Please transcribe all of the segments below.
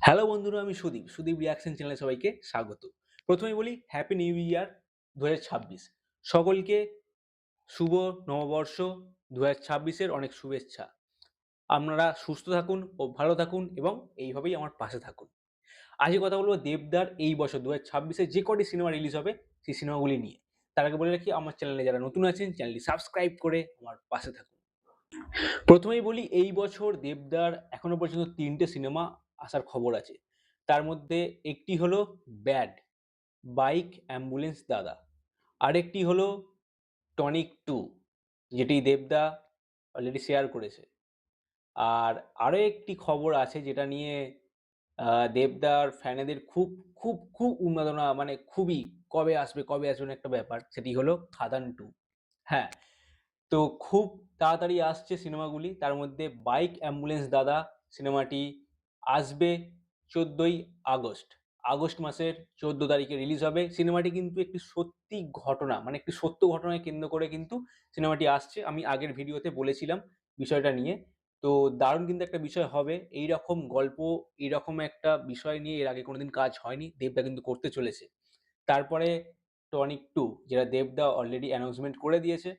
Hello বন্ধুরা, আমি Sudip reaction চ্যানেলে সবাইকে স্বাগত। প্রথমেই বলি হ্যাপি নিউ ইয়ার ২০২৬। সকলকে শুভ নববর্ষ ২০২৬-এর অনেক শুভেচ্ছা। আপনারা সুস্থ থাকুন ও ভালো থাকুন এবং এইভাবেই আমার পাশে থাকুন। আজকে কথা বলবো দেবদার এই বছর ২০২৬-এ যে কটি সিনেমা রিলিজ হবে সেই সিনেমাগুলি নিয়ে। তার আগে বলে রাখি, আমার চ্যানেলে যারা নতুন আছেন চ্যানেলটি সাবস্ক্রাইব করে আমার পাশে থাকুন। প্রথমেই বলি এই বছর দেবদার এখনো পর্যন্ত ৩টে সিনেমা আসার খবর আছে। তার মধ্যে একটি হলো ব্যাড, বাইক অ্যাম্বুলেন্স দাদা। আরেকটি হলো টনিক 2, যেটি দেবদা অলরেডি শেয়ার করেছে। আর আরও একটি খবর আছে যেটা নিয়ে দেবদার ফ্যানেদের খুব খুব খুব উন্মাদনা, মানে খুবই কবে আসবে না একটা ব্যাপার, সেটি হলো খাদান 2। হ্যাঁ, তো খুব তাড়াতাড়ি আসছে সিনেমাগুলি। তার মধ্যে বাইক অ্যাম্বুলেন্স দাদা সিনেমাটি আসবে 14ই আগস্ট। আগস্ট মাসের 14 তারিখে রিলিজ হবে। সিনেমাটি কিন্তু একটি সত্যি ঘটনা, মানে একটি সত্য ঘটনাকে কেন্দ্র করে কিন্তু সিনেমাটি আসছে। আমি আগের ভিডিওতে বলেছিলাম বিষয়টা নিয়ে। তো দারুণ কিন্তু একটা বিষয় হবে। এইরকম গল্প, এইরকম একটা বিষয় নিয়ে এর আগে কোনোদিন কাজ হয়নি। দেবদা কিন্তু করতে চলেছে। তারপরে টনিক 2, যেটা দেবদা অলরেডি অ্যানাউন্সমেন্ট করে দিয়েছে।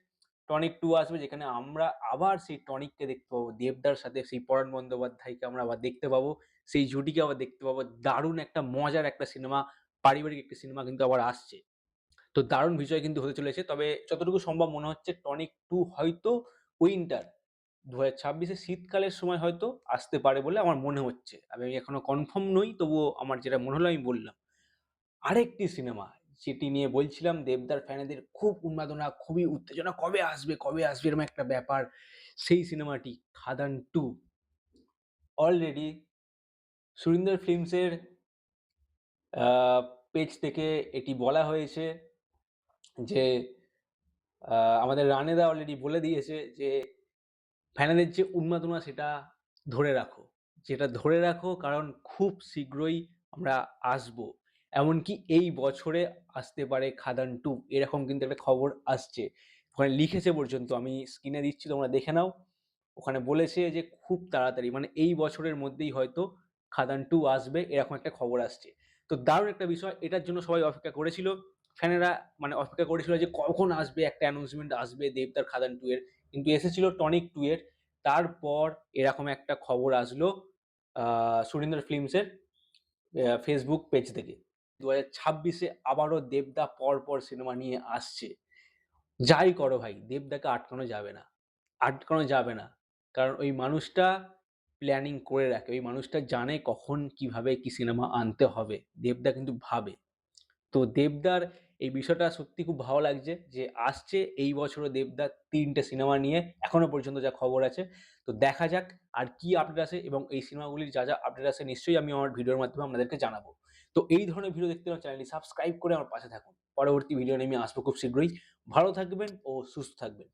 টনিক 2 আসবে, যেখানে আমরা আবার সেই টনিককে দেখতে পাবো। দেবদার সাথে সেই পরাণ বন্দ্যোপাধ্যায়কে আমরা আবার দেখতে পাবো। সেই জুটিকে আবার দেখতে পাবো। দারুণ একটা মজার একটা সিনেমা, পারিবারিক একটা সিনেমা কিন্তু আবার আসছে। তো দারুণ বিষয় কিন্তু হতে চলেছে। তবে যতটুকু সম্ভব মনে হচ্ছে টনিক 2 হয়তো উইন্টার ২০২৬ এ শীতকালের সময় হয়তো আসতে পারে বলে আমার মনে হচ্ছে। আমি এখনো কনফার্ম নই, তবুও আমার যেটা মনে হলো আমি বললাম। আরেকটি সিনেমা যেটি নিয়ে বলছিলাম দেবদার ফ্যানেদের খুব উন্মাদনা, খুবই উত্তেজনা, কবে আসবে এরকম একটা ব্যাপার। সেই সিনেমাটি খাদান 2 অলরেডি সুরিন্দর ফিল্মসের আ পেজ থেকে এটি বলা হয়েছে যে আমাদের রানেদা অলরেডি বলে দিয়েছে যে ফ্যানেদের যে উন্মাদনা সেটা ধরে রাখো। যেটা ধরে রাখো, কারণ খুব শীঘ্রই আমরা আসবো। এমনকি এই বছরে আসতে পারে খাদান 2, এরকম কিন্তু একটা খবর আসছে। ওখানে লিখেছে পর্যন্ত, আমি স্ক্রিনে দিচ্ছি তোমরা দেখে নাও। ওখানে বলেছে যে খুব তাড়াতাড়ি, মানে এই বছরের মধ্যেই হয়তো খাদান 2 আসবে, এরকম একটা খবর আসছে। তো দারুণ একটা বিষয়। এটার জন্য সবাই অপেক্ষা করেছিল। ফ্যানেরা মানে অপেক্ষা করেছিল যে কখন আসবে, একটা অ্যানাউন্সমেন্ট আসবে দেবদার খাদান 2 এর। কিন্তু এসেছিল টনিক 2 এর। তারপর এরকম একটা খবর আসলো সুরিন্দর ফিল্মসের ফেসবুক পেজ থেকে। ২০২৬ এ আবারও দেবদা পরপর সিনেমা নিয়ে আসছে। যাই করো ভাই, দেবদাকে আটকানো যাবে না। আটকানো যাবে না। কারণ ওই মানুষটা প্ল্যানিং করে রাখে। ওই মানুষটা জানে কখন কিভাবে কি সিনেমা আনতে হবে। দেবদা কিন্তু ভাবে। তো দেবদার এই বিষয়টা সত্যি খুব ভালো লাগছে যে আসছে এই বছরও দেবদা ৩ টে সিনেমা নিয়ে, এখনো পর্যন্ত যা খবর আছে। তো দেখা যাক আর কি আপডেট আসে, এবং এই সিনেমাগুলির যা আপডেট আসে নিশ্চয়ই আমি আমার ভিডিওর মাধ্যমে আপনাদেরকে জানাবো। তো এই ধরনের ভিডিও দেখতে হলে চ্যানেলটি সাবস্ক্রাইব করে আমার পাশে থাকুন। পরবর্তী ভিডিও নিয়ে আমি আসবো খুব শীঘ্রই। ভালো থাকবেন ও সুস্থ থাকবেন।